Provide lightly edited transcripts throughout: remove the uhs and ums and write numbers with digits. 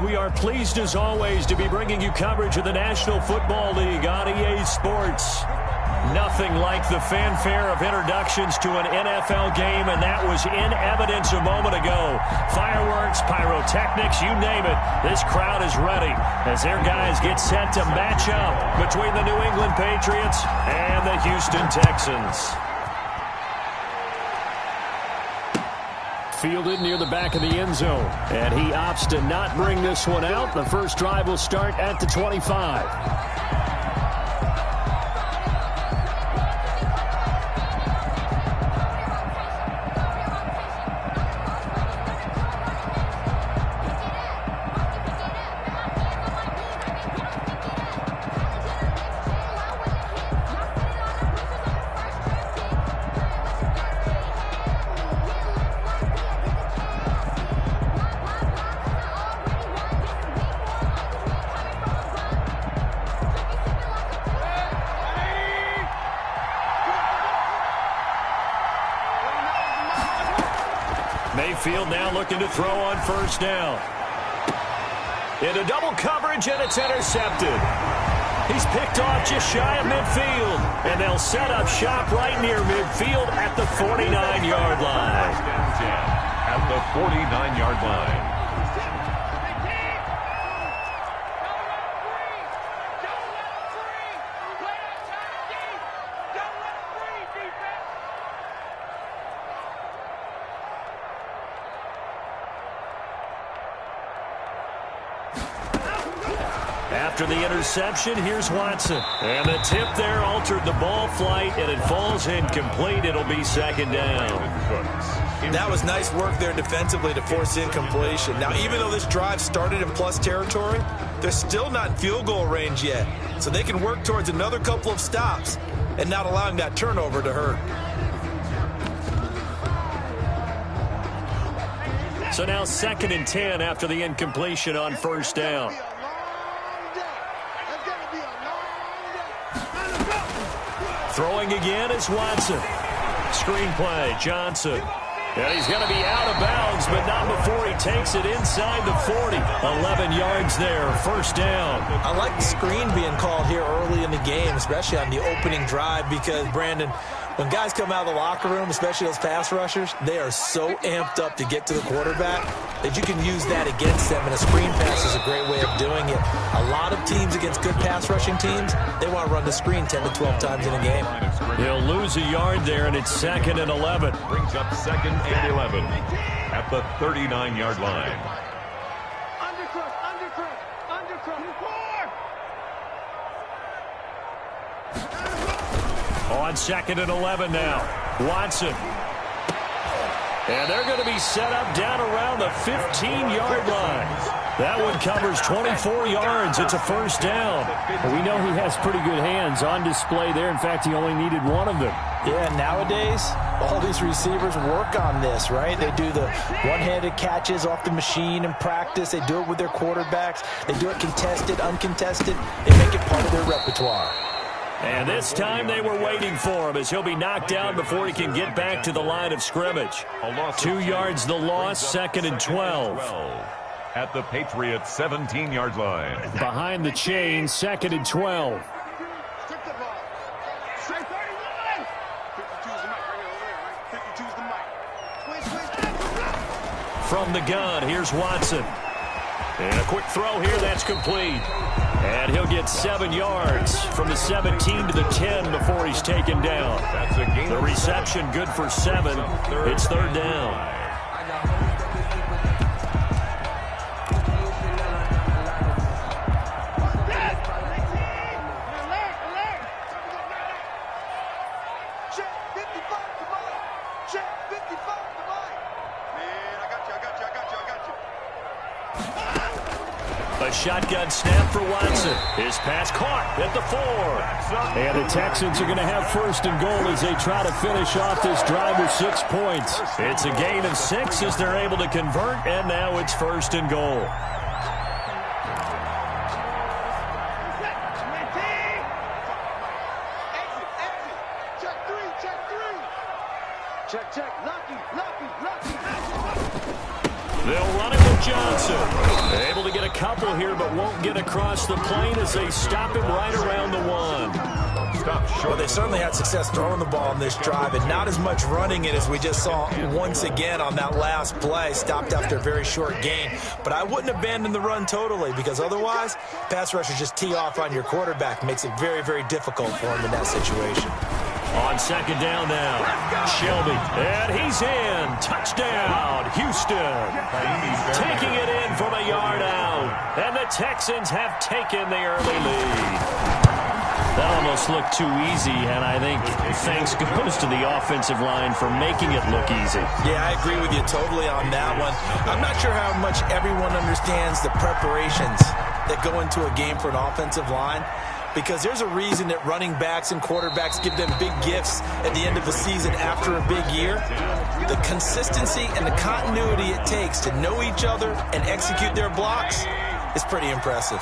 We are pleased as always to be bringing you coverage of the National Football League on EA Sports. Nothing like the fanfare of introductions to an NFL game, and that was in evidence a moment ago. Fireworks, pyrotechnics, you name it. This crowd is ready as their guys get set to match up between the New England Patriots and the Houston Texans. Fielded near the back of the end zone, and he opts to not bring this one out. The first drive will start at the 25. Mayfield now looking to throw on first down. Into double coverage, and it's intercepted. He's picked off just shy of midfield, and they'll set up shop right near midfield at the 49-yard line. At the 49-yard line. After the interception, here's Watson. And the tip there altered the ball flight, and it falls incomplete. It'll be second down. That was nice work there defensively to force incompletion. Now, even though this drive started in plus territory, they're still not in field goal range yet. So they can work towards another couple of stops and not allowing that turnover to hurt. So now 2nd and 10 after the incompletion on first down. Throwing again is Watson. Screenplay, Johnson. And he's going to be out of bounds, but not before he takes it inside the 40. 11 yards there, first down. I like the screen being called here early in the game, especially on the opening drive, because, Brandon, when guys come out of the locker room, especially those pass rushers, they are so amped up to get to the quarterback that you can use that against them, and a screen pass is a great way of doing it. A lot of teams against good pass rushing teams, they want to run the screen 10 to 12 times in a game. He'll lose a yard there, and it's 2nd and 11. Brings up 2nd and 11 at the 39-yard line. On 2nd and 11 now. Watson. And they're going to be set up down around the 15-yard line. That one covers 24 yards. It's a first down. Well, we know he has pretty good hands on display there. In fact, he only needed one of them. Yeah, nowadays, all these receivers work on this, right? They do the one-handed catches off the machine in practice. They do it with their quarterbacks. They do it contested, uncontested. They make it part of their repertoire. And this time they were waiting for him as he'll be knocked down before he can get back to the line of scrimmage. 2 yards the loss, 2nd and 12. At the Patriots' 17-yard line. Behind the chain, 2nd and 12. From the gun, here's Watson. And a quick throw here, that's complete. And he'll get 7 yards from the 17 to the 10 before he's taken down. The reception good for 7. It's 3rd down. A shotgun snap for Watson. His pass caught at the 4. And the Texans are going to have 1st and goal as they try to finish off this drive with 6 points. It's a gain of 6 as they're able to convert, and now it's 1st and goal. Check, check. Lucky. They'll run it with Johnson. Able to get a couple here, but won't get across the plane as they stop him right around the 1. Stop short. Well, they certainly had success throwing the ball on this drive, and not as much running it as we just saw once again on that last play. Stopped after a very short gain. But I wouldn't abandon the run totally, because otherwise, pass rushers just tee off on your quarterback. Makes it very, very difficult for him in that situation. On second down now, Shelby, and he's in. Touchdown, Houston. Taking it in from a yard out, and the Texans have taken the early lead. That almost looked too easy, and I think thanks goes to the offensive line for making it look easy. Yeah, I agree with you totally on that one. I'm not sure how much everyone understands the preparations that go into a game for an offensive line, because there's a reason that running backs and quarterbacks give them big gifts at the end of the season after a big year. The consistency and the continuity it takes to know each other and execute their blocks is pretty impressive.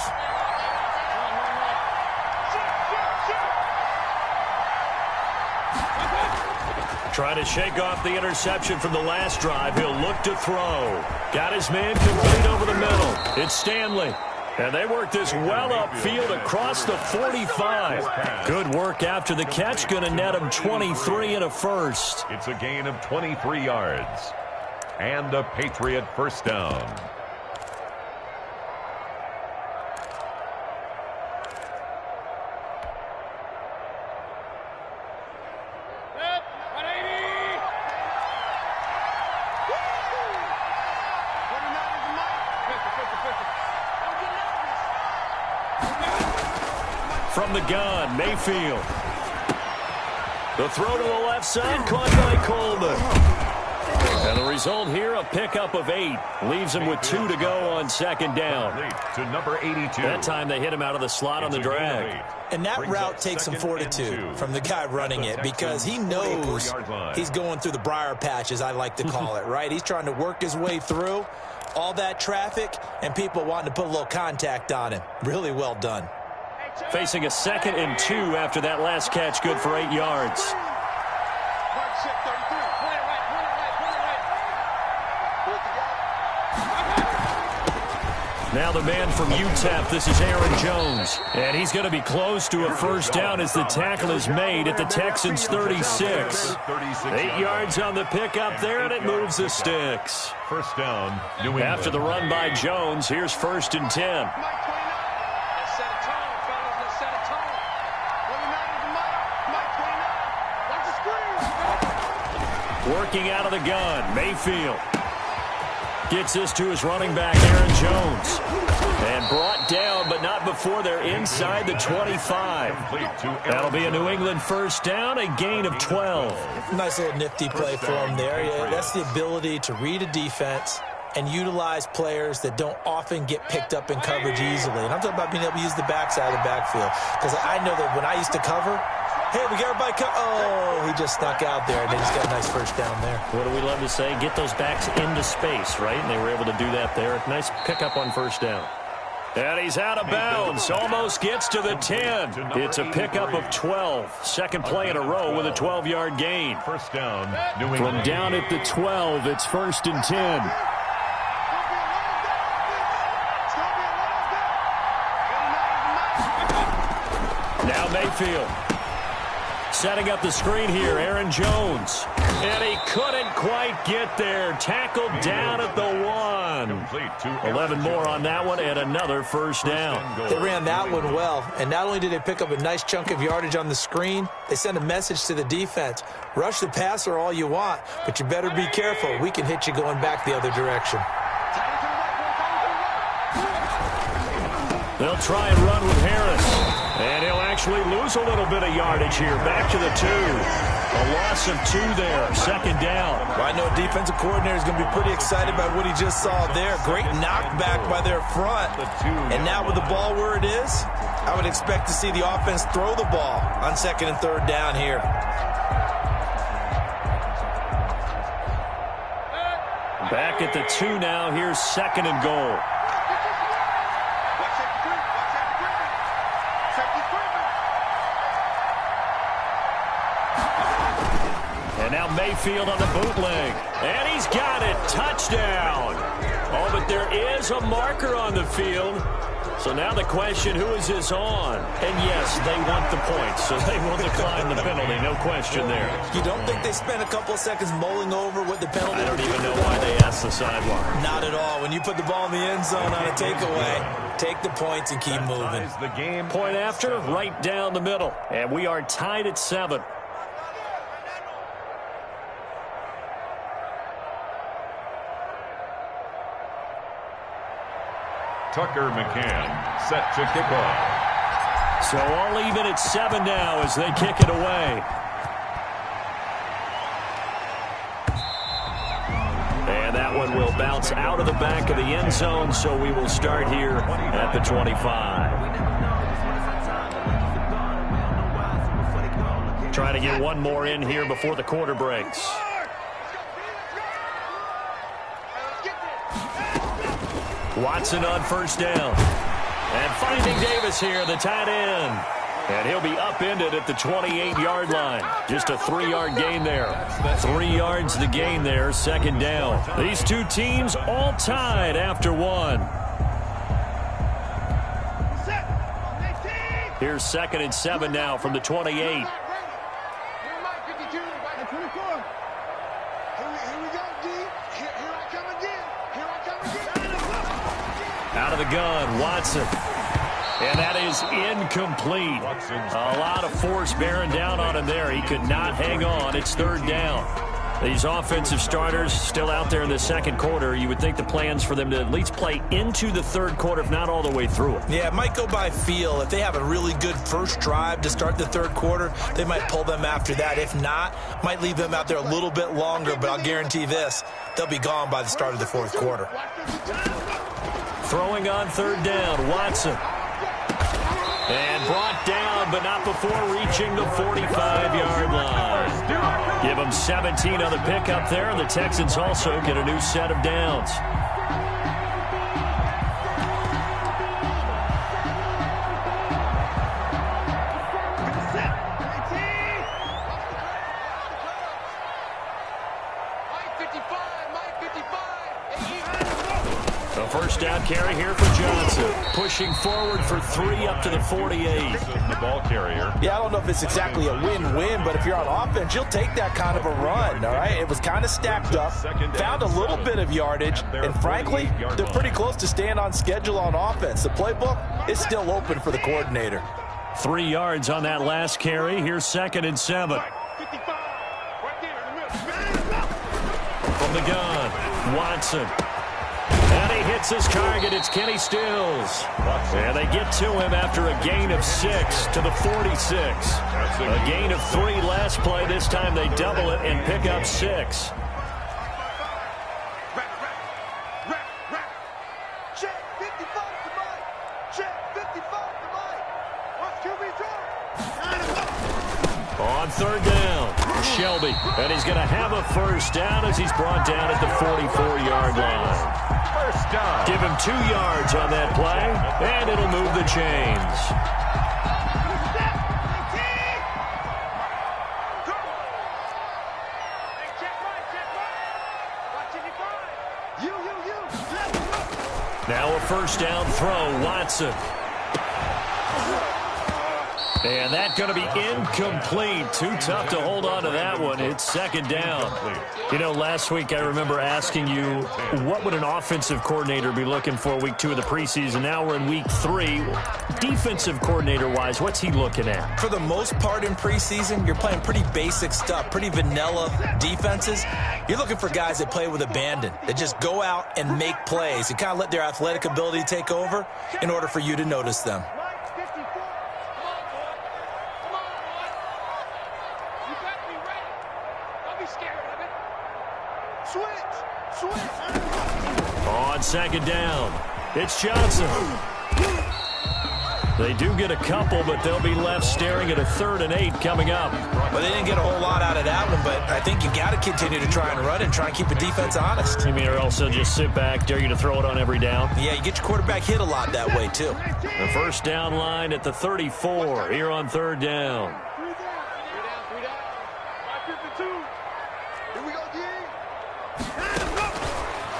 Trying to shake off the interception from the last drive. He'll look to throw. Got his man complete over the middle. It's Stanley. And they work this well upfield across the 45. Good work after the catch. Going to net him 23 and a first. It's a gain of 23 yards. And a Patriot first down. From the gun, Mayfield. The throw to the left side, caught by Coleman. And the result here, a pickup of 8. Leaves him with 2 to go on second down. To number 82. That time they hit him out of the slot on the drag. And that route takes some fortitude from the guy running it, because he knows he's going through the briar patch, as I like to call it, right? He's trying to work his way through all that traffic and people wanting to put a little contact on him. Really well done. Facing a 2nd and 2 after that last catch, good for 8 yards. Now the man from UTEP, this is Aaron Jones. And he's going to be close to a first down as the tackle is made at the Texans' 36. 8 yards on the pickup there, and it moves the sticks. First down, New England. After the run by Jones, here's 1st and 10. Working out of the gun, Mayfield. Gets this to his running back, Aaron Jones. And brought down, but not before they're inside the 25. That'll be a New England first down, a gain of 12. Nice little nifty play for him there. Yeah, that's the ability to read a defense and utilize players that don't often get picked up in coverage easily. And I'm talking about being able to use the backside of the backfield. Because I know that when I used to cover, hey, we got everybody oh, he just snuck out there, and they just got a nice first down there. What do we love to say? Get those backs into space, right? And they were able to do that there. Nice pickup on first down. And he's out of bounds. Almost gets to the 10. It's a pickup of 12. Second play in a row with a 12-yard gain. First down, New England. From down at the 12, it's 1st and 10. Now Mayfield. Setting up the screen here, Aaron Jones. And he couldn't quite get there. Tackled down at the 1. 11 more on that one, and another first down. They ran that one well, and not only did they pick up a nice chunk of yardage on the screen, they sent a message to the defense. Rush the passer all you want, but you better be careful. We can hit you going back the other direction. They'll try and run with Harris. And he'll actually lose a little bit of yardage here. Back to the 2. A loss of 2 there. Second down. Well, I know a defensive coordinator is going to be pretty excited by what he just saw there. Great knockback by their front. And now with the ball where it is, I would expect to see the offense throw the ball on 2nd and 3rd down here. Back at the 2 now. Here's 2nd and goal. And now Mayfield on the bootleg. And he's got it. Touchdown. Oh, but there is a marker on the field. So now the question, who is this on? And yes, they want the points, so they will decline the penalty. No question there. You don't think they spent a couple of seconds mulling over what the penalty? I don't even know why they asked the sideline. Not at all. When you put the ball in the end zone on a takeaway, take the points and keep moving. Point after, right down the middle. And we are tied at 7. Tucker McCann set to kick off. So all even at 7 now as they kick it away. And that one will bounce out of the back of the end zone, so we will start here at the 25. Trying to get one more in here before the quarter breaks. Watson on first down. And finding Davis here, the tight end. And he'll be upended at the 28-yard line. Just a 3-yard gain there. 3 yards the gain there, second down. These two teams all tied after 1. Here's 2nd and 7 now from the 28. Out of the gun, Watson. And that is incomplete. A lot of force bearing down on him there. He could not hang on. It's 3rd down. These offensive starters still out there in the second quarter. You would think the plans for them to at least play into the 3rd quarter, if not all the way through it. Yeah, it might go by feel. If they have a really good first drive to start the 3rd quarter, they might pull them after that. If not, might leave them out there a little bit longer, but I'll guarantee this, they'll be gone by the start of the 4th quarter. Throwing on 3rd down, Watson. And brought down, but not before reaching the 45-yard line. Give them 17 on the pickup there, and the Texans also get a new set of downs. A first down carry here for Johnson. Pushing forward for 3 up to the 48. The ball carrier. Yeah, I don't know if it's exactly a win-win, but if you're on offense, you'll take that kind of a run, all right? It was kind of stacked up, found a little bit of yardage, and frankly, they're pretty close to staying on schedule on offense. The playbook is still open for the coordinator. 3 yards on that last carry. Here's 2nd and 7. From the gun, Watson. And he hits his target. It's Kenny Stills. And they get to him after a gain of 6 to the 46. A gain of 3 last play. This time they double it and pick up 6. On 3rd down, Shelby. And he's going to have a first down as he's brought down at the 44-yard line. First down. Give him 2 yards on that play, and it'll move the chains. Now a first down throw, Watson. And that's going to be incomplete. Too tough to hold on to that one. It's 2nd down. You know, last week I remember asking you, what would an offensive coordinator be looking for week 2 of the preseason? Now we're in week 3. Defensive coordinator-wise, what's he looking at? For the most part in preseason, you're playing pretty basic stuff, pretty vanilla defenses. You're looking for guys that play with abandon, that just go out and make plays and kind of let their athletic ability take over in order for you to notice them. On 2nd down, it's Johnson. They do get a couple, but they'll be left staring at a 3rd and 8 coming up. Well, they didn't get a whole lot out of that one, but I think you got to continue to try and run and try and keep the defense honest. You mean, or else they'll just sit back, dare you to throw it on every down? Yeah, you get your quarterback hit a lot that way, too. The first down line at the 34 here on 3rd down.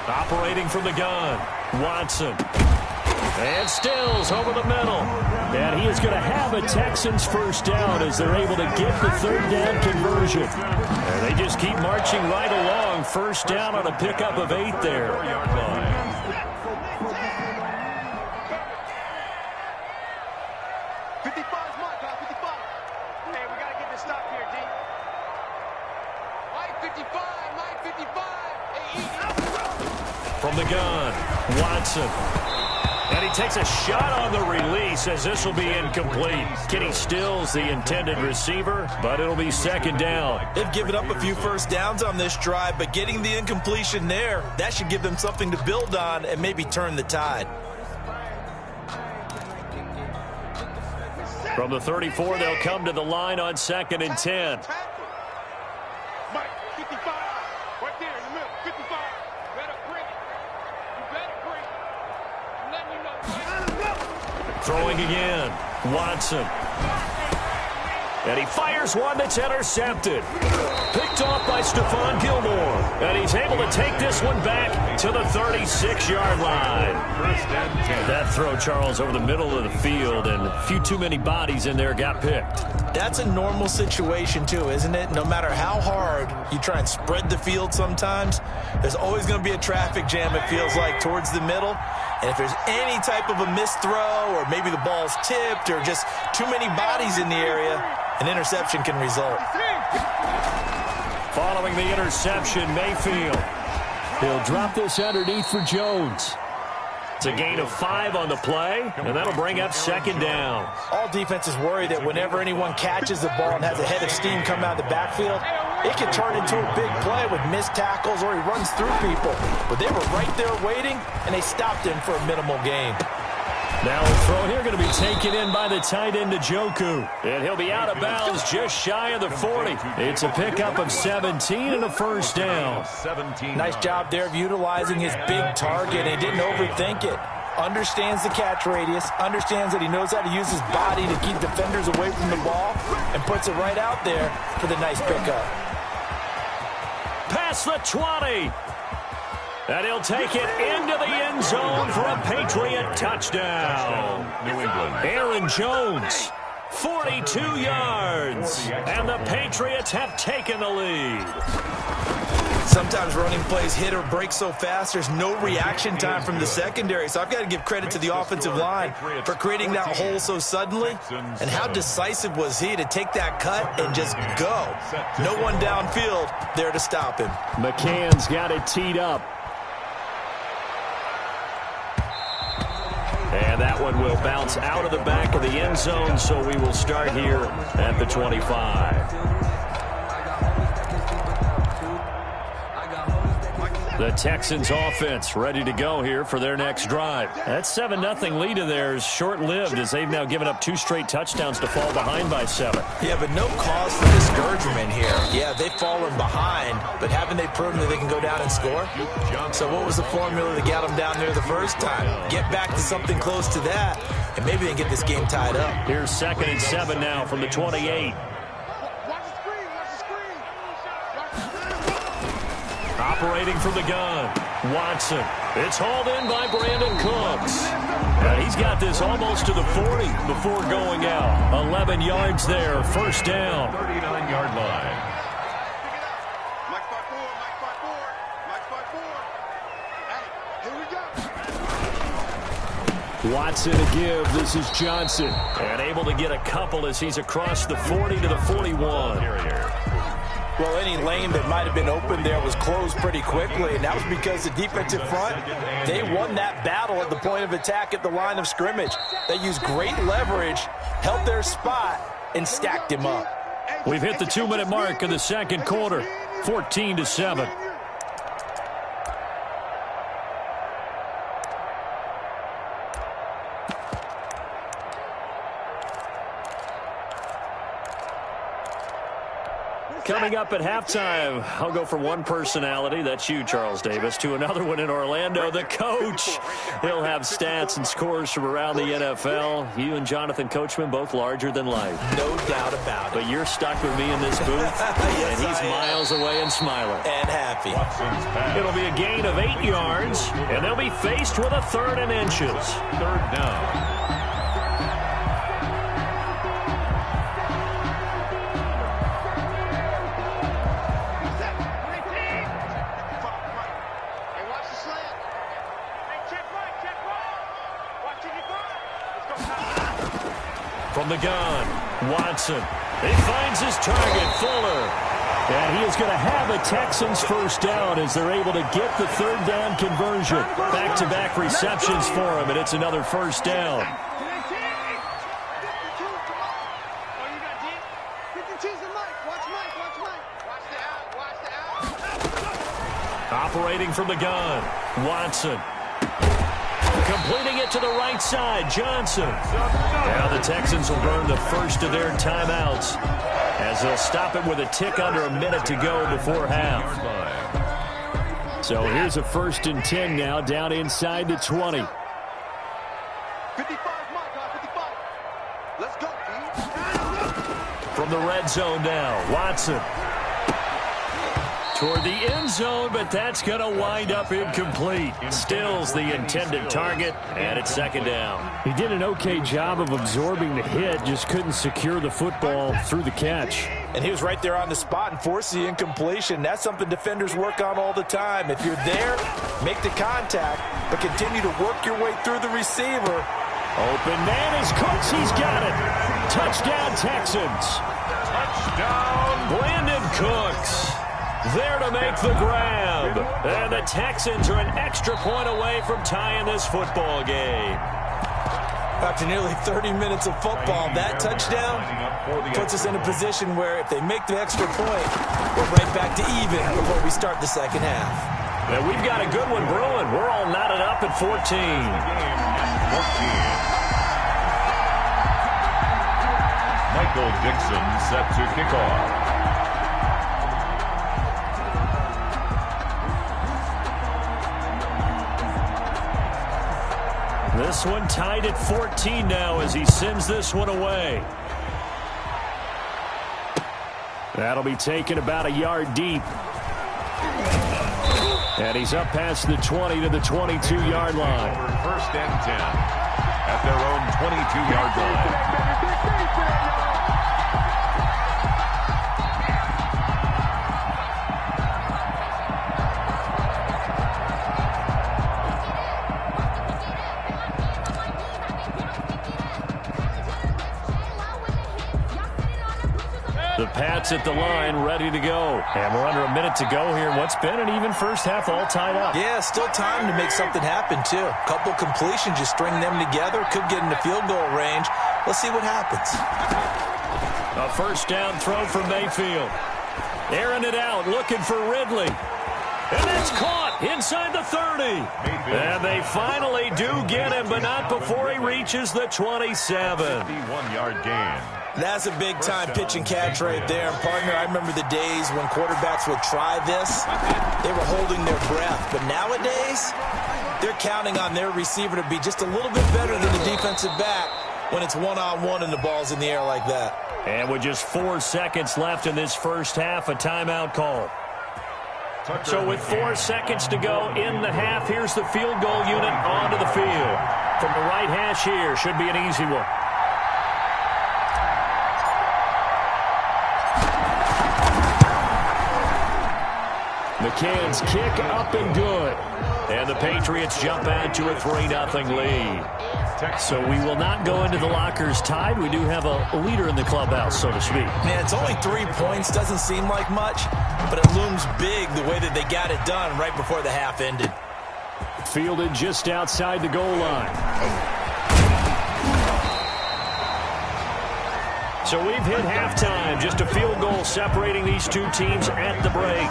Operating from the gun, Watson. And Stills over the middle. And he is going to have a Texans first down as they're able to get the third down conversion. And they just keep marching right along. First down on a pickup of 8 there. 4-yard line. From the gun, Watson. And he takes a shot on the release as this will be incomplete. Kenny Stills, the intended receiver, but it'll be second down. They've given up a few first downs on this drive, but getting the incompletion there, that should give them something to build on and maybe turn the tide. From the 34, they'll come to the line on 2nd and 10. Throwing again, Watson. And he fires one that's intercepted. Picked off by Stephon Gilmore. And he's able to take this one back to the 36-yard line. That throw, Charles, over the middle of the field, and a few too many bodies in there got picked. That's a normal situation, too, isn't it? No matter how hard you try and spread the field sometimes, there's always going to be a traffic jam, it feels like, towards the middle. And if there's any type of a missed throw or maybe the ball's tipped or just too many bodies in the area, an interception can result. Following the interception, Mayfield. He'll drop this underneath for Jones. It's a gain of 5 on the play, and that'll bring up second down. All defenses worry that whenever anyone catches the ball and has a head of steam come out of the backfield, it can turn into a big play with missed tackles or he runs through people. But they were right there waiting, and they stopped him for a minimal gain. Now a throw here going to be taken in by the tight end, Njoku. And he'll be out of bounds just shy of the 40. It's a pickup of 17 and a first down. Nice job there of utilizing his big target. He didn't overthink it. Understands the catch radius, understands that he knows how to use his body to keep defenders away from the ball, and puts it right out there for the nice pickup. Past the 20. And he'll take it into the end zone for a Patriot touchdown. New England. Aaron Jones, 42 yards. And the Patriots have taken the lead. Sometimes running plays hit or break so fast, there's no reaction time from the secondary. So I've got to give credit to the offensive line for creating that hole so suddenly. And how decisive was he to take that cut and just go. No one downfield there to stop him. McCann's got it teed up. And that one will bounce out of the back of the end zone, so we will start here at the 25. The Texans offense ready to go here for their next drive. That 7-0 lead of theirs short-lived as they've now given up 2 straight touchdowns to fall behind by 7. Yeah, but no cause for discouragement here. Yeah, they've fallen behind, but haven't they proven that they can go down and score? So what was the formula that got them down there the first time? Get back to something close to that, and maybe they can get this game tied up. Here's 2nd and 7 now from the 28. Operating from the gun, Watson. It's hauled in by Brandon Cooks. And he's got this almost to the 40 before going out. 11 yards there, first down. 39-yard line. Watson to give. This is Johnson. And able to get a couple as he's across the 40 to the 41. Well, any lane that might have been open there was closed pretty quickly, and that was because the defensive front, they won that battle at the point of attack at the line of scrimmage. They used great leverage, held their spot, and stacked him up. We've hit the 2-minute mark of the second quarter, 14-7. Coming up at halftime, I'll go from one personality, that's you, Charles Davis, to another one in Orlando, the coach. He'll have stats and scores from around the NFL. You and Jonathan Coachman, both larger than life. No doubt about it. But you're stuck with me in this booth, Yes, and he's miles away and smiling. And happy. It'll be a gain of 8 yards, and they'll be faced with a 3rd and inches. 3rd down. From the gun, Watson. He finds his target, Fuller. And he is going to have a Texans first down as they're able to get the 3rd down conversion. Back-to-back receptions for him, and it's another first down. Operating from the gun, Watson. Completing it to the right side, Johnson. Now the Texans will burn the first of their timeouts as they'll stop it with a tick under a minute to go before half. So here's a 1st and 10 now, down inside the 20. 55, let's go, From the red zone now, Watson. Toward the end zone, but that's going to wind up incomplete. Still's the intended target, and it's 2nd down. He did an okay job of absorbing the hit, just couldn't secure the football through the catch. And he was right there on the spot and forced the incompletion. That's something defenders work on all the time. If you're there, make the contact, but continue to work your way through the receiver. Open man is Cooks. He's got it. Touchdown, Texans. Touchdown. Brandon Cooks there to make the grab. And the Texans are an extra point away from tying this football game. After nearly 30 minutes of football, that touchdown puts us in a position where if they make the extra point, we're right back to even before we start the second half. And we've got a good one brewing. We're all knotted up at 14. Michael Dixon set to kick off. This one tied at 14 now as he sends this one away. That'll be taken about a yard deep. And he's up past the 20 to the 22-yard line. 1st and 10 at their own 22-yard line. The Pats at the line, ready to go. And we're under a minute to go here. What's been an even first half, all tied up. Yeah, still time to make something happen, too. A couple completions, just string them together. Could get into field goal range. Let's see what happens. A 1st down throw for Mayfield. Airing it out, looking for Ridley. And that's caught inside the 30. And they finally do get him, but not before he reaches the 27. 51-yard gain. That's a big-time pitch and catch right there. And, partner, I remember the days when quarterbacks would try this. They were holding their breath. But nowadays, they're counting on their receiver to be just a little bit better than the defensive back when it's one-on-one and the ball's in the air like that. And with just 4 seconds left in this first half, a timeout call. So with 4 seconds to go in the half, here's the field goal unit onto the field. From the right hash here, should be an easy one. McCann's kick up and good. And the Patriots jump out to a 3-0 lead. So we will not go into the lockers tied. We do have a leader in the clubhouse, so to speak. Man, it's only 3 points. Doesn't seem like much, but it looms big the way that they got it done right before the half ended. Fielded just outside the goal line. So we've hit halftime. Just a field goal separating these two teams at the break.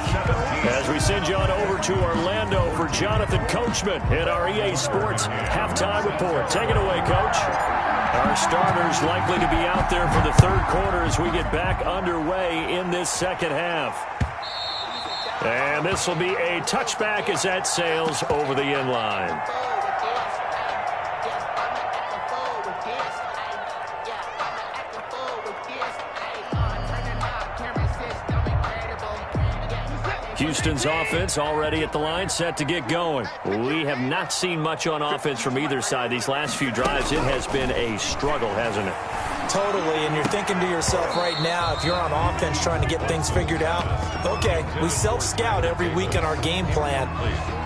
As we send you on over to Orlando for Jonathan Coachman at our EA Sports Halftime Report. Take it away, Coach. Our starters likely to be out there for the third quarter as we get back underway in this second half. And this will be a touchback as that sails over the end line. Houston's offense already at the line, set to get going. We have not seen much on offense from either side. These last few drives, it has been a struggle, hasn't it? Totally, and you're thinking to yourself right now, if you're on offense trying to get things figured out, okay, we self-scout every week on our game plan.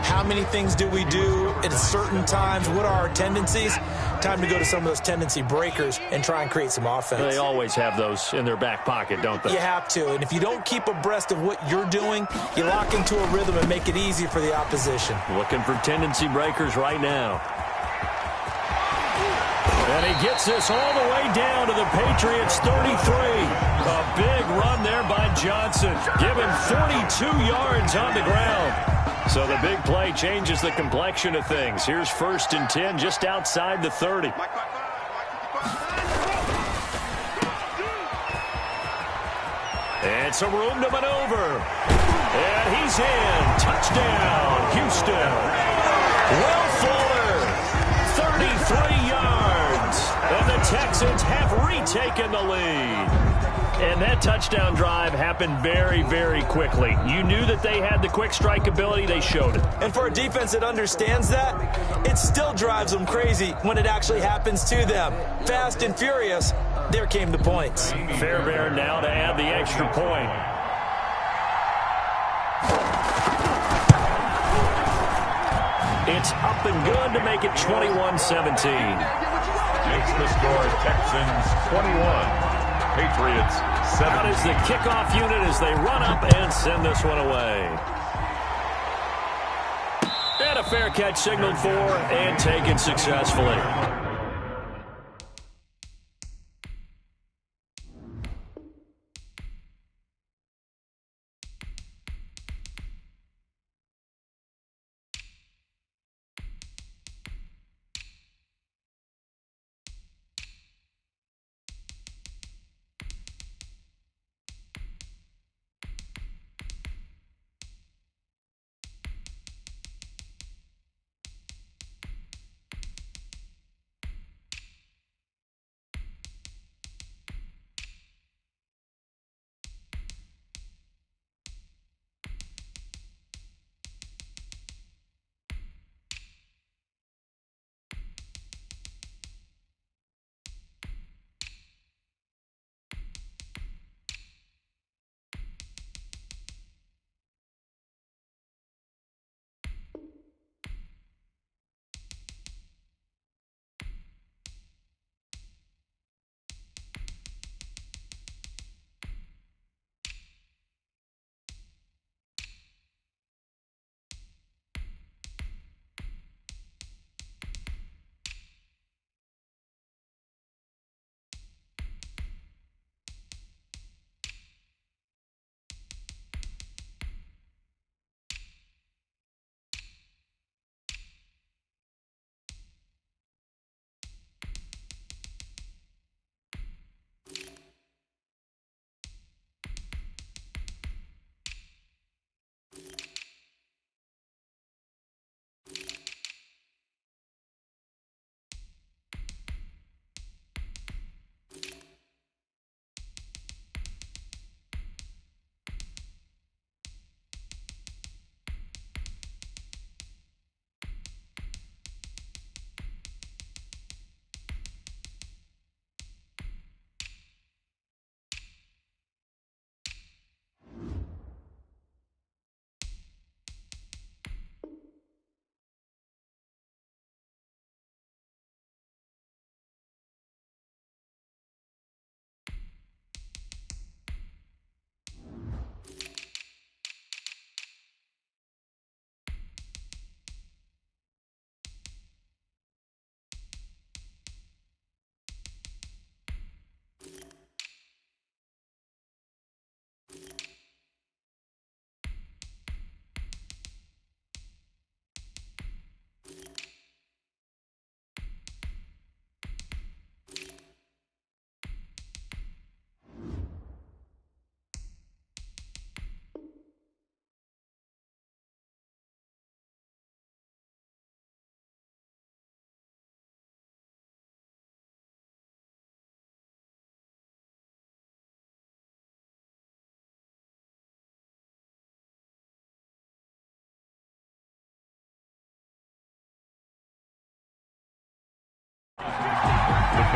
How many things do we do at certain times? What are our tendencies? Time to go to some of those tendency breakers and try and create some offense. They always have those in their back pocket, don't they? You have to, and if you don't keep abreast of what you're doing, you lock into a rhythm and make it easy for the opposition. Looking for tendency breakers right now. And he gets this all the way down to the Patriots' 33. A big run there by Johnson. Give him 42 yards on the ground. So the big play changes the complexion of things. Here's 1st and 10 just outside the 30. And some room to maneuver. And he's in. Touchdown, Houston. Will Fuller, 33 yards. And the Texans have retaken the lead. And that touchdown drive happened very, very quickly. You knew that they had the quick strike ability. They showed it. And for a defense that understands that, it still drives them crazy when it actually happens to them. Fast and furious, there came the points. Fairbairn now to add the extra point. It's up and good to make it 21-17. Makes the score Texans 21. Patriots 7. Out is the kickoff unit as they run up and send this one away. And a fair catch signaled for and taken successfully.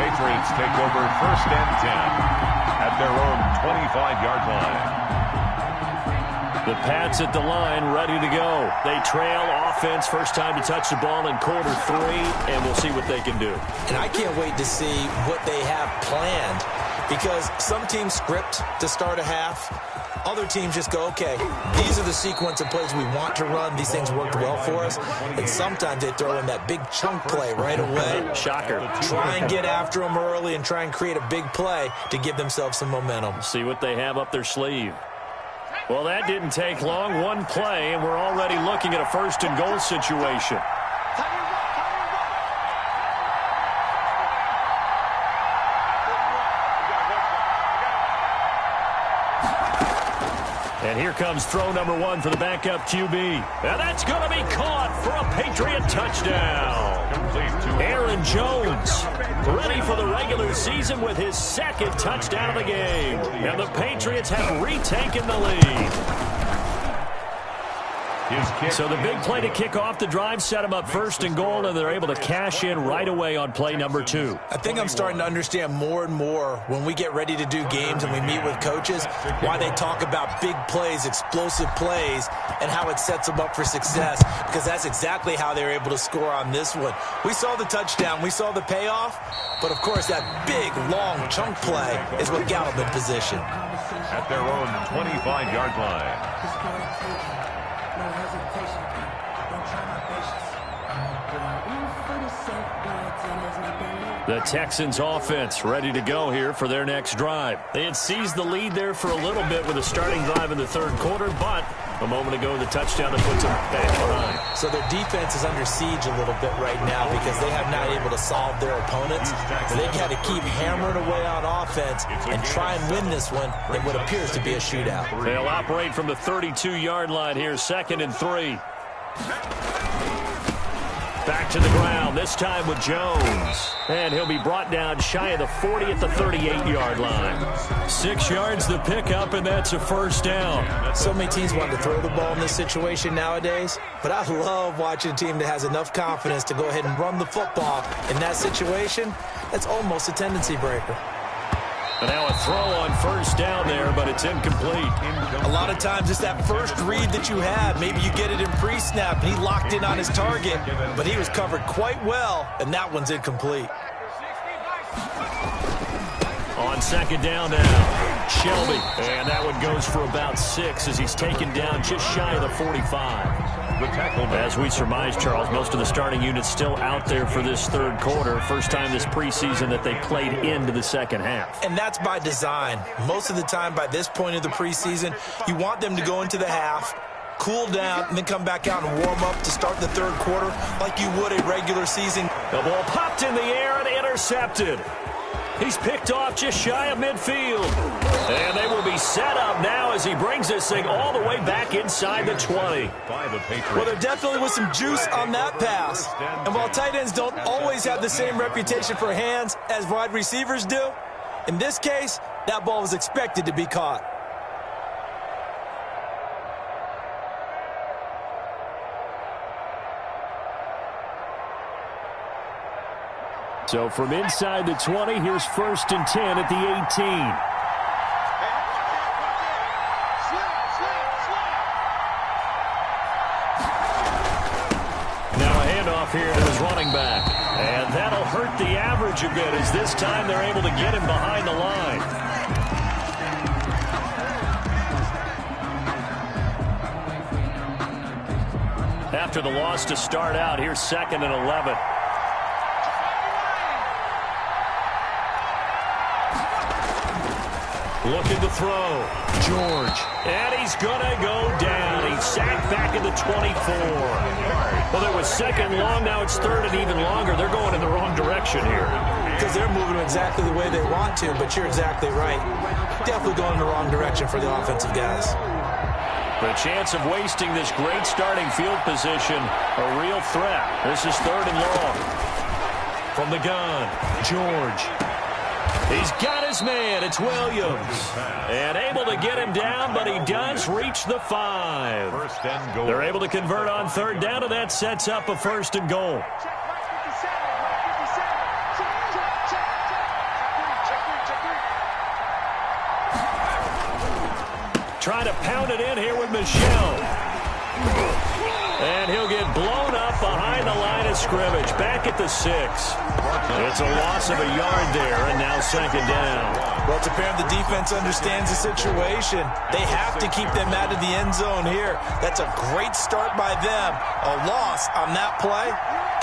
Patriots take over 1st and 10 at their own 25-yard line. The Pats at the line, ready to go. They trail offense, first time to touch the ball in quarter 3, and we'll see what they can do. And I can't wait to see what they have planned, because some teams script to start a half. Other teams just go, okay, these are the sequence of plays we want to run. These things worked well for us. And sometimes they throw in that big chunk play right away. Shocker. Try and get after them early and try and create a big play to give themselves some momentum. See what they have up their sleeve. Well, that didn't take long. One play, and we're already looking at a 1st and goal situation. And here comes throw number 1 for the backup QB. And that's going to be caught for a Patriot touchdown. Aaron Jones ready for the regular season with his 2nd touchdown of the game. And the Patriots have retaken the lead. So the big play to kick off the drive set them up 1st and goal, and they're able to cash in right away on play number 2. I think I'm starting to understand more and more when we get ready to do games and we meet with coaches why they talk about big plays, explosive plays, and how it sets them up for success, because that's exactly how they were able to score on this one. We saw the touchdown. We saw the payoff. But, of course, that big, long chunk play is what got them in position. At their own 25-yard line. The Texans offense ready to go here for their next drive. They had seized the lead there for a little bit with a starting drive in the 3rd quarter, but a moment ago the touchdown that puts them back behind. So their defense is under siege a little bit right now because they have not able to solve their opponents. They've got to keep hammering away on offense and try and win this one in what appears to be a shootout. They'll operate from the 32-yard line here, 2nd and 3. Back to the ground, this time with Jones. And he'll be brought down shy of the 40 at the 38-yard line. 6 yards the pickup, and that's a 1st down. So many teams want to throw the ball in this situation nowadays, but I love watching a team that has enough confidence to go ahead and run the football. In that situation, that's almost a tendency breaker. And now a throw on 1st down there, but it's incomplete. A lot of times it's that first read that you had. Maybe you get it in pre-snap, and he locked in on his target, but he was covered quite well, and that one's incomplete. On 2nd down now, Shelby. And that one goes for about 6 as he's taken down just shy of the 45. As we surmise, Charles, most of the starting units still out there for this 3rd quarter. First time this preseason that they played into the 2nd half. And that's by design. Most of the time by this point of the preseason, you want them to go into the half, cool down, and then come back out and warm up to start the 3rd quarter like you would a regular season. The ball popped in the air and intercepted. He's picked off just shy of midfield. And they will be set up now as he brings this thing all the way back inside the 20. Well, there definitely was some juice on that pass. And while tight ends don't always have the same reputation for hands as wide receivers do, in this case, that ball was expected to be caught. So from inside the 20, here's 1st and 10 at the 18. Now a handoff here to his running back. And that'll hurt the average a bit as this time they're able to get him behind the line. After the loss to start out, here's 2nd and 11. Looking to throw. George. And he's going to go down. He's sacked back at the 24. Well, there was 2nd long. Now it's 3rd and even longer. They're going in the wrong direction here. Because they're moving exactly the way they want to, but you're exactly right. Definitely going in the wrong direction for the offensive guys. The chance of wasting this great starting field position, a real threat. This is 3rd and long. From the gun, George. He's got his man. It's Williams. And able to get him down, but he does reach the 5. 1st and goal. They're able to convert on 3rd down, and that sets up a 1st and goal. to pound it in here with Michel. And he'll get blown up behind the line of scrimmage. Back at the 6. It's a loss of a yard there, and now second down. Well, it's apparent the defense understands the situation. They have to keep them out of the end zone here. That's a great start by them. A loss on that play.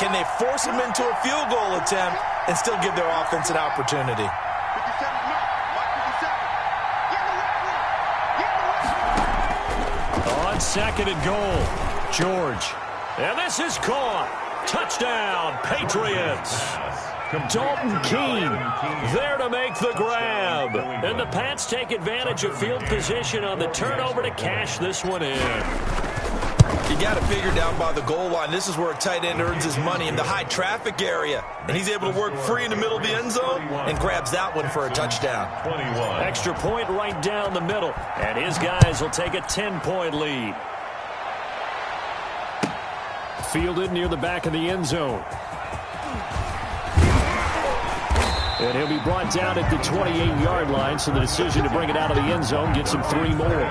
Can they force them into a field goal attempt and still give their offense an opportunity? On second and goal, George. And this is caught. Touchdown, Patriots. Dalton Keene there to make the grab. And the Pats take advantage of field position on the turnover to cash this one in. You got to figure down by the goal line. This is where a tight end earns his money in the high traffic area. And he's able to work free in the middle of the end zone and grabs that one for a touchdown. 21. Extra point right down the middle. And his guys will take a 10-point lead. Fielded near the back of the end zone. And he'll be brought down at the 28-yard line, so the decision to bring it out of the end zone gets him 3 more.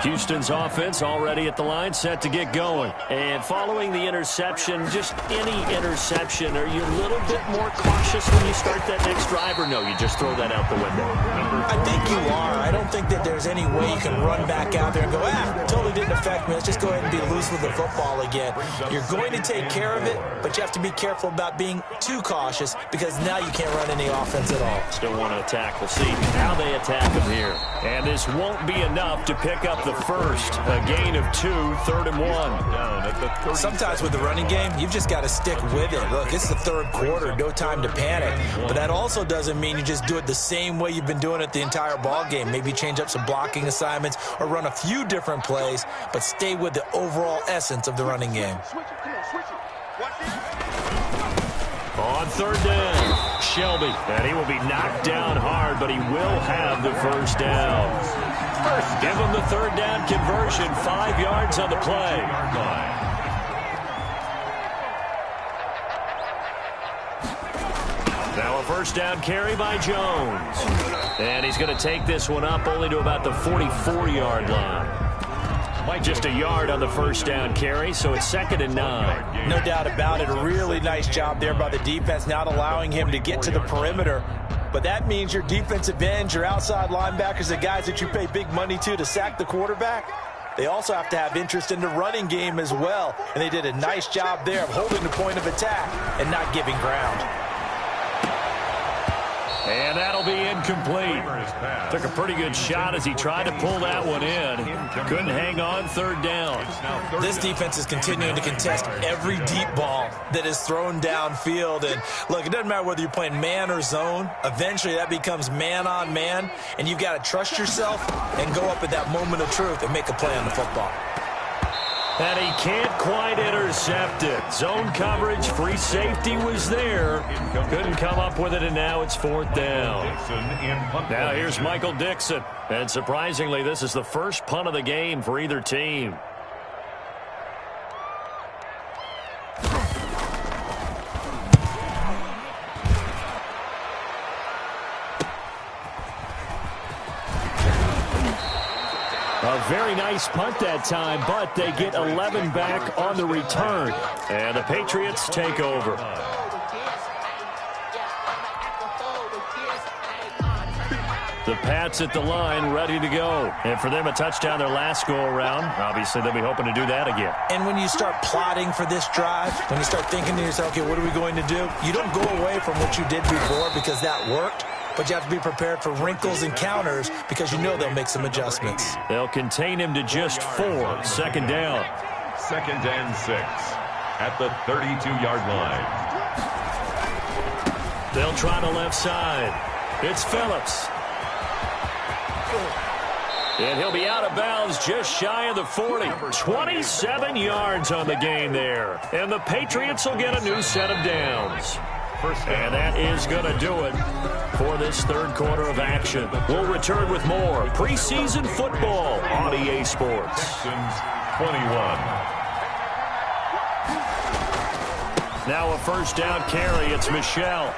Houston's offense already at the line, set to get going. And following the interception, just any interception, are you a little bit more cautious when you start that next drive, or no, you just throw that out the window? I think you are. I don't think that there's any way you can run back out there and go, totally didn't affect me. Let's just go ahead and be loose with the football again. You're going to take care of it, but you have to be careful about being too cautious because now you can't run any offense at all. Still want to attack. We'll see how they attack him here. And this won't be enough to pick up the first. A gain of 2, 3rd and 1. Sometimes with the running game, you've just got to stick with it. Look, it's the 3rd quarter, no time to panic. But that also doesn't mean you just do it the same way you've been doing it the entire ball game. Maybe change up some blocking assignments or run a few different plays, but stay with the overall essence of the running game. On 3rd down, Shelby. And he will be knocked down hard, but he will have the first down. Give him the 3rd down conversion, 5 yards on the play. Now a first down carry by Jones. And he's going to take this one up only to about the 44-yard line. Just a yard on the first down carry, so it's 2nd and 9. No doubt about it. A really nice job there by the defense, not allowing him to get to the perimeter. But that means your defensive ends, your outside linebackers, the guys that you pay big money to sack the quarterback, they also have to have interest in the running game as well. And they did a nice job there of holding the point of attack and not giving ground. And that'll be incomplete. Took a pretty good shot as he tried to pull that one in. Couldn't hang on 3rd down. This defense is continuing to contest every deep ball that is thrown downfield. And look, it doesn't matter whether you're playing man or zone. Eventually that becomes man on man. And you've got to trust yourself and go up at that moment of truth and make a play on the football. And he can't quite intercept it. Zone coverage, free safety was there. Couldn't come up with it, and now it's 4th down. Now here's Michael Dixon. And surprisingly, this is the first punt of the game for either team. A very nice punt that time, but they get 11 back on the return. And the Patriots take over. The Pats at the line, ready to go. And for them, a touchdown their last go-around. Obviously, they'll be hoping to do that again. And when you start plotting for this drive, when you start thinking to yourself, okay, what are we going to do? You don't go away from what you did before because that worked. But you have to be prepared for wrinkles and counters because you know they'll make some adjustments. They'll contain him to just 4. 2nd down. 2nd and 6 at the 32-yard line. They'll try the left side. It's Phillips. And he'll be out of bounds just shy of the 40. 27 yards on the game there. And the Patriots will get a new set of downs. And that is going to do it for this 3rd quarter of action. We'll return with more preseason football on EA Sports. Texans 21. Now a first down carry. It's Michelle.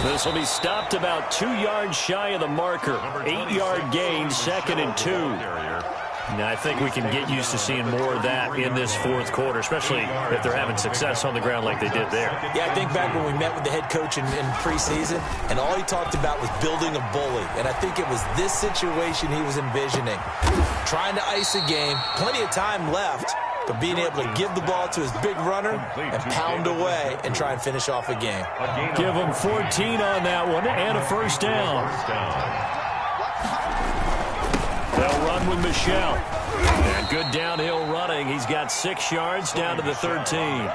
This will be stopped about 2 yards shy of the marker. 8-yard gain, 2nd and 2. Now, I think we can get used to seeing more of that in this fourth quarter, especially if they're having success on the ground like they did there. Yeah, I think back when we met with the head coach in preseason, and all he talked about was building a bully. And I think it was this situation he was envisioning. Trying to ice a game, plenty of time left, but being able to give the ball to his big runner and pound away and try and finish off a game. Give him 14 on that one and a first down. They'll run with Michelle. And good downhill running. He's got 6 yards down to the 13.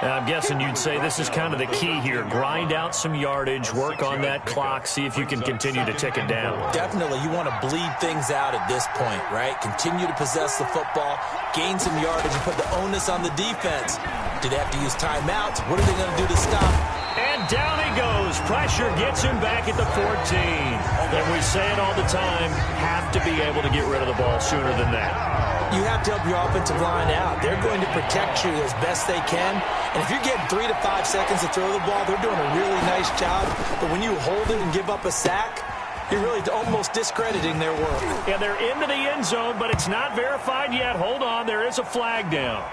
I'm guessing you'd say this is kind of the key here. Grind out some yardage, work on that clock, see if you can continue to tick it down. Definitely, you want to bleed things out at this point, right? Continue to possess the football, gain some yardage, and put the onus on the defense. Do they have to use timeouts? What are they going to do to stop? And down he goes. Pressure gets him back at the 14. And we say it all the time, have to be able to get rid of the ball sooner than that. You have to help your offensive line out. They're going to protect you as best they can. And if you're getting 3 to 5 seconds to throw the ball, they're doing a really nice job. But when you hold it and give up a sack, you're really almost discrediting their work. Yeah, they're into the end zone, but it's not verified yet. Hold on, there is a flag down.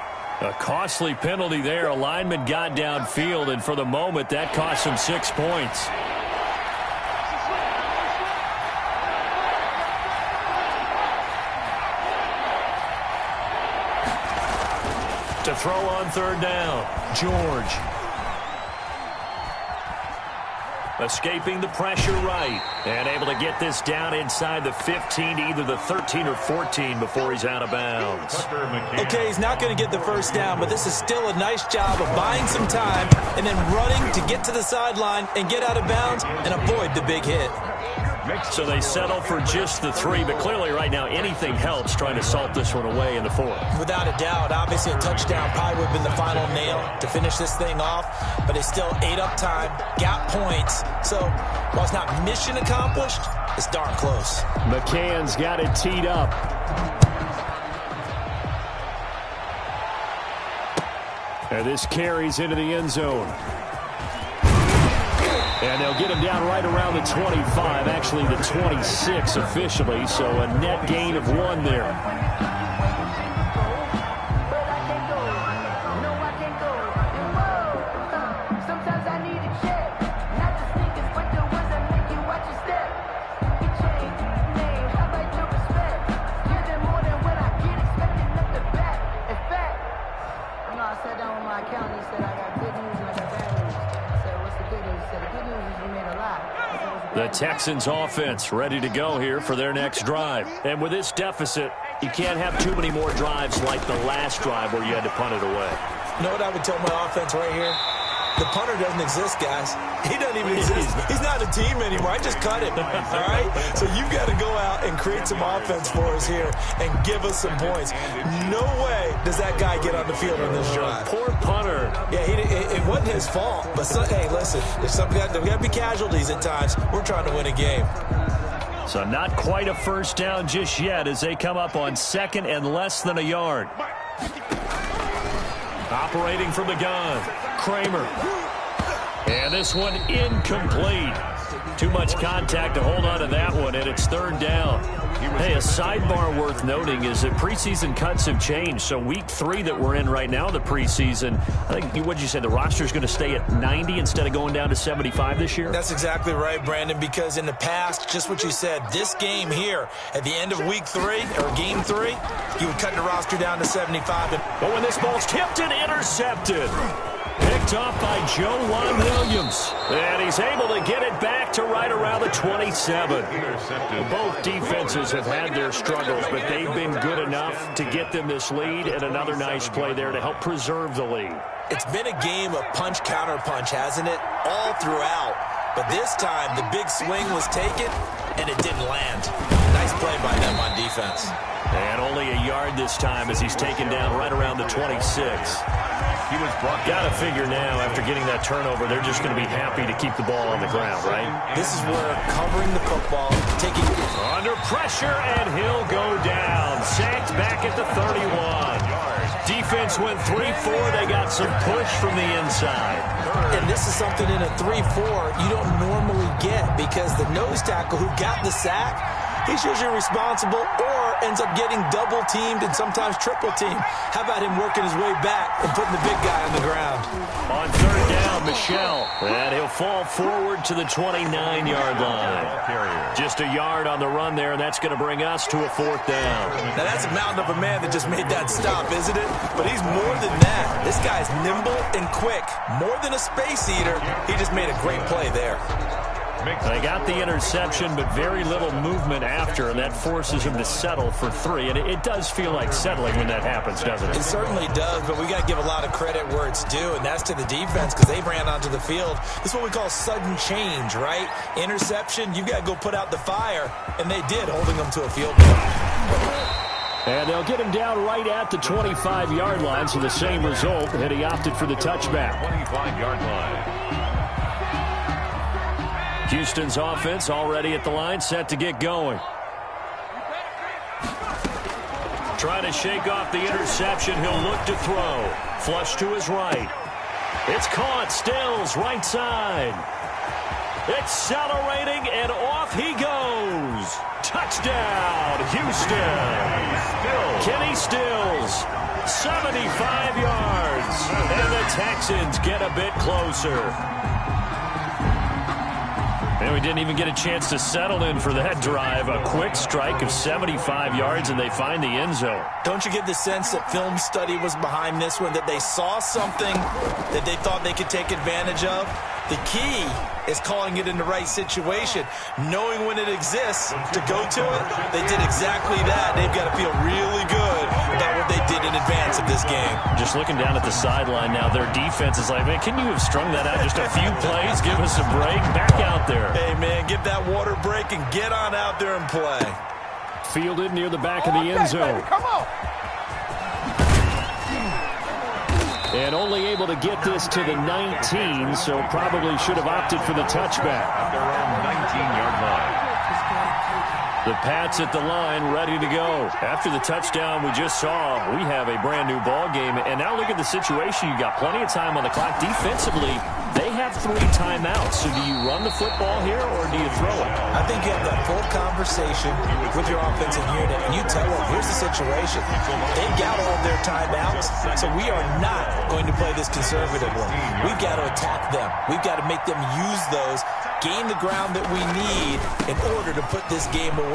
A costly penalty there. A lineman got downfield, and for the moment, that cost him 6 points. To throw on third down, George. Escaping the pressure right. And able to get this down inside the 15 to either the 13 or 14 before he's out of bounds. Okay, he's not going to get the first down, but this is still a nice job of buying some time and then running to get to the sideline and get out of bounds and avoid the big hit. So they settle for just the 3, but clearly right now anything helps trying to salt this one away in the 4th. Without a doubt, obviously a touchdown probably would have been the final nail to finish this thing off, but they still ate up time, got points. So while it's not mission accomplished, it's darn close. McCann's got it teed up. And this carries into the end zone. And they'll get him down right around the 25, actually the 26 officially, so a net gain of 1 there. The Texans offense ready to go here for their next drive. And with this deficit, you can't have too many more drives like the last drive where you had to punt it away. You know what I would tell my offense right here? The punter doesn't exist, guys. He doesn't even exist. He's not a team anymore. I just cut him, all right? So you've got to go out and create some offense for us here and give us some points. No way does that guy get on the field on this drive. Poor punter. Yeah, it wasn't his fault. But, hey, listen, there's got to be casualties at times. We're trying to win a game. So not quite a first down just yet as they come up on 2nd and less than a yard. Operating from the gun, Kramer. And this one incomplete. Too much contact to hold on to that one, and it's 3rd down. Hey, a sidebar worth noting is that preseason cuts have changed. So week 3 that we're in right now, the preseason, I think, what'd you say, the roster's going to stay at 90 instead of going down to 75 this year? That's exactly right, Brandon, because in the past, just what you said, this game here, at the end of week 3, or game 3, you would cut the roster down to 75. But when this ball's tipped and intercepted. Picked off by Joe Williams. And he's able to get it back to right around the 27. Both defenses have had their struggles, but they've been good enough to get them this lead, and another nice play there to help preserve the lead. It's been a game of punch-counter-punch, hasn't it? All throughout. But this time, the big swing was taken, and it didn't land. Nice play by them on defense. And only a yard this time as he's taken down right around the 26. He was got to figure now, after getting that turnover, they're just going to be happy to keep the ball on the ground, right? This is where covering the football, taking under pressure, and he'll go down. Sacked back at the 31. Defense went 3-4. They got some push from the inside. And this is something in a 3-4 you don't normally get because the nose tackle who got the sack, he's usually responsible or ends up getting double-teamed and sometimes triple-teamed. How about him working his way back and putting the big guy on the ground? On third down, Michel. And he'll fall forward to the 29-yard line. Just a yard on the run there, and that's going to bring us to a fourth down. Now, that's a mountain of a man that just made that stop, isn't it? But he's more than that. This guy's nimble and quick. More than a space eater, he just made a great play there. They got the interception, but very little movement after, and that forces him to settle for 3. And it does feel like settling when that happens, doesn't it? It certainly does, but we got to give a lot of credit where it's due, and that's to the defense because they ran onto the field. This is what we call sudden change, right? Interception, you got to go put out the fire, and they did, holding them to a field goal. And they'll get him down right at the 25-yard line, so the same result, and he opted for the touchback. 25-yard line. Houston's offense already at the line, set to get going. Trying to shake off the interception. He'll look to throw. Flush to his right. It's caught. Stills, right side. Accelerating, and off he goes. Touchdown, Houston. Kenny Stills, 75 yards. And the Texans get a bit closer. And we didn't even get a chance to settle in for that drive. A quick strike of 75 yards, and they find the end zone. Don't you get the sense that film study was behind this one, that they saw something that they thought they could take advantage of? The key is calling it in the right situation, knowing when it exists to go to it. They did exactly that. They've got to feel really good about what they did in advance of this game. Just looking down at the sideline now, their defense is like, man, can you have strung that out just a few plays? Give us a break. Back out there. Hey, man, give that water break and get on out there and play. Fielded near the back of the end zone. Baby, come on. And only able to get this to the 19, so probably should have opted for the touchback. At their own 19-yard line. The Pats at the line, ready to go. After the touchdown we just saw, we have a brand-new ball game. And now look at the situation. You got plenty of time on the clock. Defensively, they have 3 timeouts. So do you run the football here, or do you throw it? I think you have that full conversation with your offensive unit, and you tell them, here's the situation. They've got all of their timeouts, so we are not going to play this conservatively. We've got to attack them. We've got to make them use those, gain the ground that we need in order to put this game away.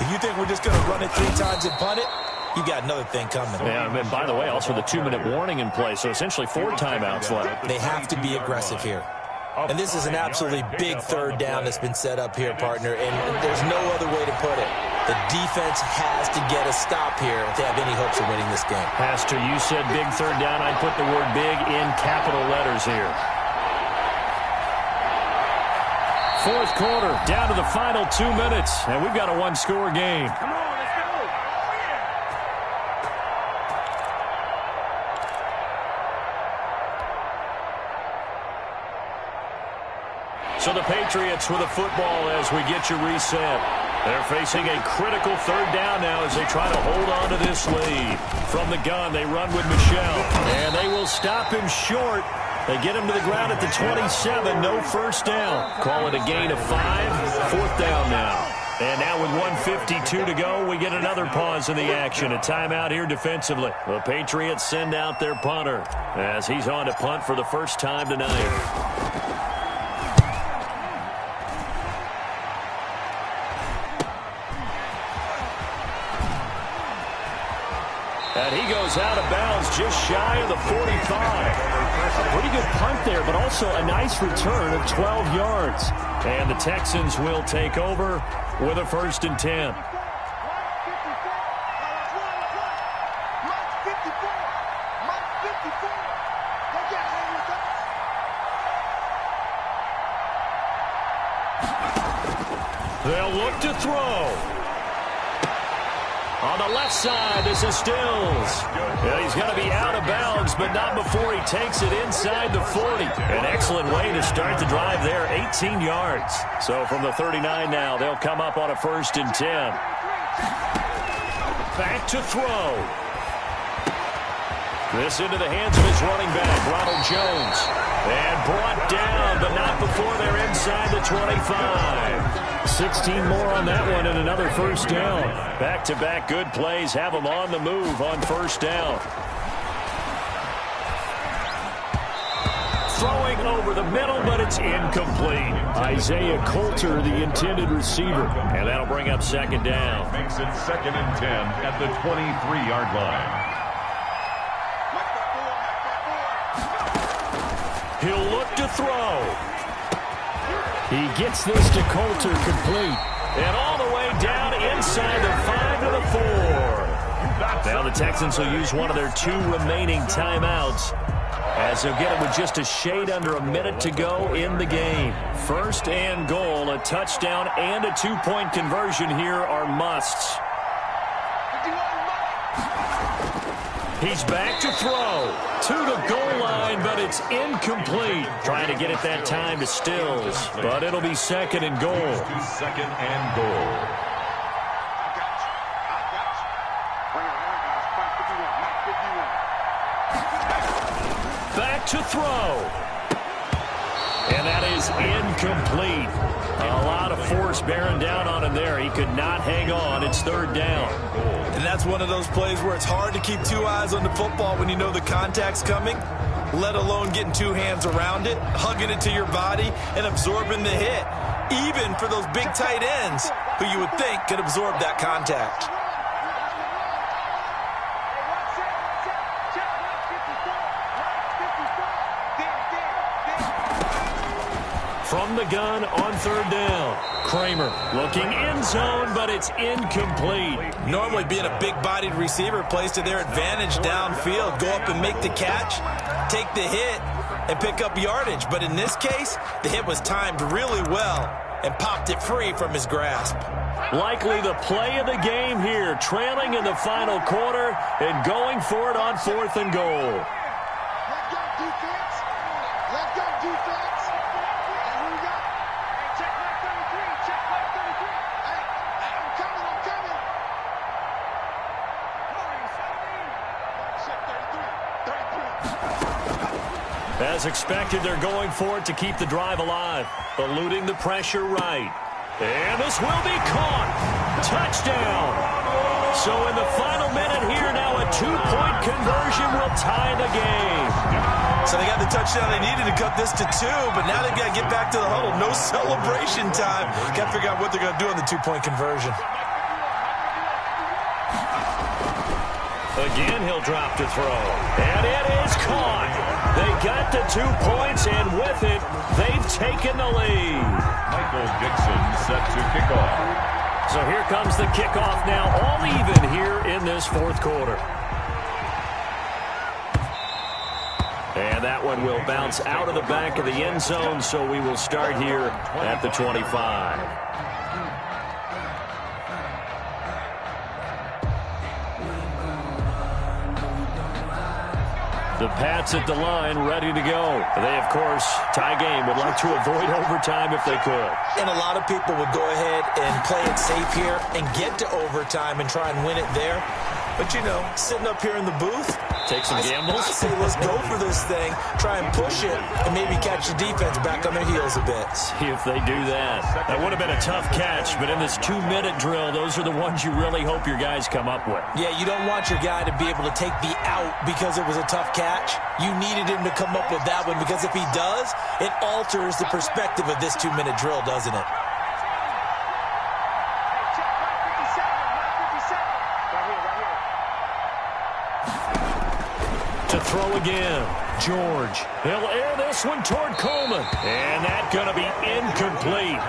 If you think we're just going to run it 3 times and punt it, you got another thing coming. Yeah, and by the way, also the 2-minute warning in play, so essentially 4 timeouts left. They have to be aggressive here. And this is an absolutely big third down that's been set up here, partner, and there's no other way to put it. The defense has to get a stop here if they have any hopes of winning this game. Pastor, you said big third down. I'd put the word big in capital letters here. Fourth quarter, down to the final 2 minutes, and we've got a 1-score game. Come on, let's go. So the Patriots with a football as we get you reset. They're facing a critical third down now as they try to hold on to this lead. From the gun, they run with Michel, and they will stop him short. They get him to the ground at the 27, no first down. Call it a gain of 5, fourth down now. And now with 1:52 to go, we get another pause in the action. A timeout here defensively. The Patriots send out their punter as he's on to punt for the first time tonight. And he goes out of bounds just shy of the 45. A pretty good punt there, but also a nice return of 12 yards. And the Texans will take over with a 1st and 10. They'll look to throw. On the left side, this is Stills. Yeah, he's going to be out of bounds, but not before he takes it inside the 40. An excellent way to start the drive there, 18 yards. So from the 39 now, they'll come up on a 1st and 10. Back to throw. This into the hands of his running back, Ronald Jones. And brought down, but not before they're inside the 25. 16 more on that one and another first down. Back-to-back good plays have them on the move on first down. Throwing over the middle, but it's incomplete. Isaiah Coulter, the intended receiver. And that'll bring up second down. Makes it 2nd and 10 at the 23-yard line. He'll look to throw. He gets this to Coulter complete. And all the way down inside the 5 to the 4. Now the Texans will use one of their 2 remaining timeouts, as they'll get it with just a shade under a minute to go in the game. First and goal, a touchdown and a 2-point conversion here are musts. He's back to throw to the goal line, but it's incomplete. Trying to get it that time to Stills, but it'll be second and goal. Second and goal. Back to throw. And that is incomplete. A lot of force bearing down on him there. He could not hang on. It's third down. And that's one of those plays where it's hard to keep 2 eyes on the football when you know the contact's coming, let alone getting 2 hands around it, hugging it to your body, and absorbing the hit, even for those big tight ends who you would think could absorb that contact. From the gun on third down. Kramer looking end zone, but it's incomplete. Normally being a big-bodied receiver plays to their advantage downfield. Go up and make the catch, take the hit, and pick up yardage. But in this case, the hit was timed really well and popped it free from his grasp. Likely the play of the game here, trailing in the final quarter and going for it on 4th and goal. Let go defense. Let go defense. As expected, they're going for it to keep the drive alive, eluding the pressure right. And this will be caught. Touchdown. So in the final minute here now, a 2-point conversion will tie the game. So they got the touchdown they needed to cut this to 2, but now they've got to get back to the huddle. No celebration time. Got to figure out what they're going to do on the 2-point conversion. Again, he'll drop to throw. And it is caught. They got the 2 points, and with it, they've taken the lead. Michael Dixon set to kick off. So here comes the kickoff now, all even here in this 4th quarter. And that one will bounce out of the back of the end zone, so we will start here at the 25. The Pats at the line, ready to go. They, of course, tie game, would like to avoid overtime if they could. And a lot of people would go ahead and play it safe here and get to overtime and try and win it there. But, you know, sitting up here in the booth, take some gambles. I say let's go for this thing, try and push it, and maybe catch the defense back on their heels a bit. See if they do that. That would have been a tough catch, but in this 2-minute drill, those are the ones you really hope your guys come up with. Yeah, you don't want your guy to be able to take the out because it was a tough catch. You needed him to come up with that one, because if he does, it alters the perspective of this 2-minute drill, doesn't it? To throw again, George. He'll air this one toward Coleman. And that's going to be incomplete.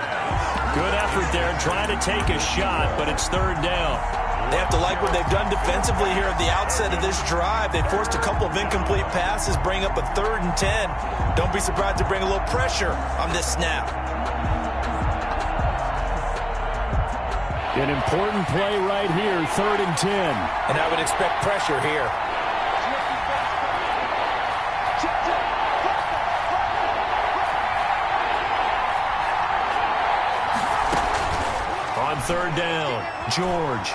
Good effort there trying to take a shot, but it's third down. They have to like what they've done defensively here at the outset of this drive. They forced a couple of incomplete passes, bring up a 3rd and 10. Don't be surprised to bring a little pressure on this snap. An important play right here, 3rd and 10. And I would expect pressure here. On third down, George.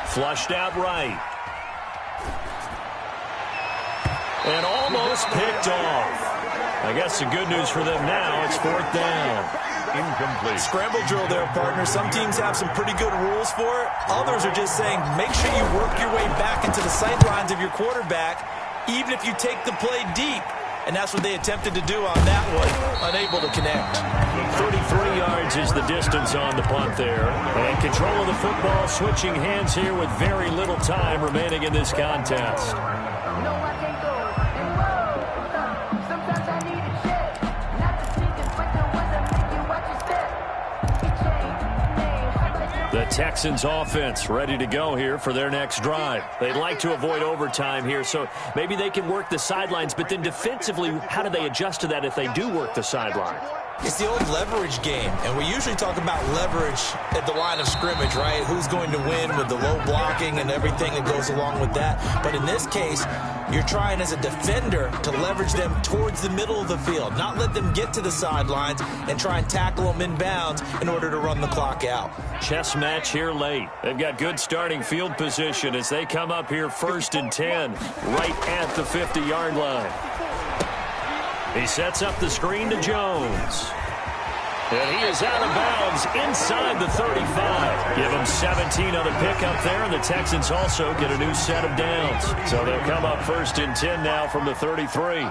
Flushed out right. And almost picked off. I guess the good news for them now, it's 4th down. Incomplete. Scramble drill there, partner. Some teams have some pretty good rules for it. Others are just saying, make sure you work your way back into the sight lines of your quarterback, even if you take the play deep. And that's what they attempted to do on that one, unable to connect. 33 yards is the distance on the punt there. And control of the football switching hands here with very little time remaining in this contest. The Texans offense ready to go here for their next drive. They'd like to avoid overtime here, so maybe they can work the sidelines, but then defensively, how do they adjust to that if they do work the sideline? It's the old leverage game, and we usually talk about leverage at the line of scrimmage, right? Who's going to win with the low blocking and everything that goes along with that. But in this case, you're trying as a defender to leverage them towards the middle of the field, not let them get to the sidelines and try and tackle them inbounds in order to run the clock out. Chess match here late. They've got good starting field position as they come up here 1st and 10, right at the 50-yard line. He sets up the screen to Jones. And he is out of bounds inside the 35. Give him 17 on the pickup there, and the Texans also get a new set of downs. So they'll come up 1st and 10 now from the 33.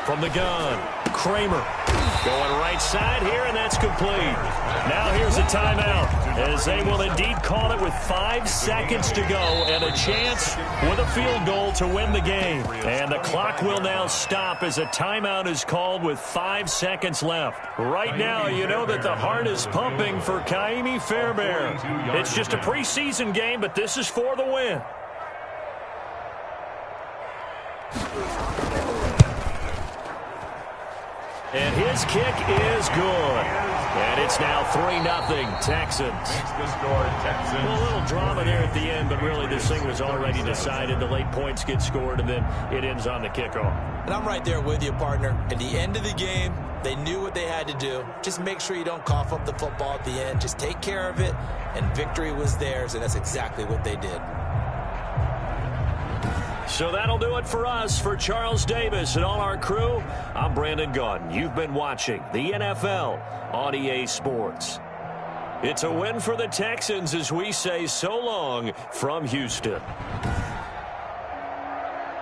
From the gun, Kramer going right side here, and that's complete. Now here's a timeout, as they will indeed call it with 5 seconds to go and a chance with a field goal to win the game. And the clock will now stop as a timeout is called with 5 seconds left. Right now, you know that the heart is pumping for Kaimi Fairbairn. It's just a preseason game, but this is for the win. And his kick is good. And it's now 3-0 Texans. Well, a little drama there at the end, but really this thing was already decided. The late points get scored, and then it ends on the kickoff. And I'm right there with you, partner. At the end of the game, they knew what they had to do. Just make sure you don't cough up the football at the end. Just take care of it, and victory was theirs, and that's exactly what they did. So that'll do it for us. For Charles Davis and all our crew, I'm Brandon Gaudin. You've been watching the NFL on EA Sports. It's a win for the Texans as we say so long from Houston.